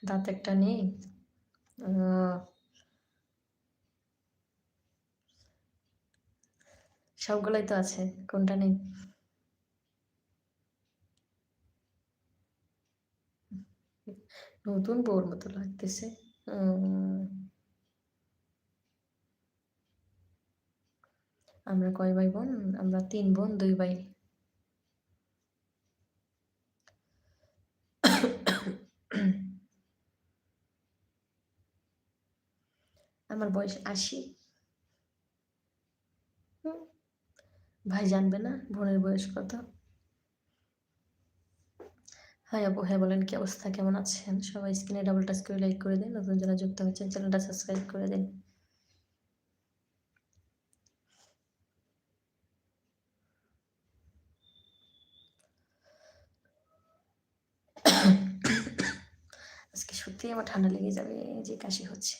দাঁত একটা নেই। সবগুলোই তো আছে, কোনটা নেই? নতুন বউর মতো লাগতেছে। আমরা কয় ভাই বোন? আমরা 3 বোন 2 ভাই। আমার বয়স 80। ভাই জানবে না বোনের বয়স কত? হাই আপু, হ্যাঁ বলেন, কি অবস্থা, কেমন আছেন সবাই? স্ক্রিনে ডাবল টাচ করে লাইক করে দিন, নতুন যারা যুক্ত হচ্ছেন চ্যানেলটা সাবস্ক্রাইব করে দিন। আজকে সত্যিই আমার ঠান্ডা লেগে যাবে, যে কাশি হচ্ছে।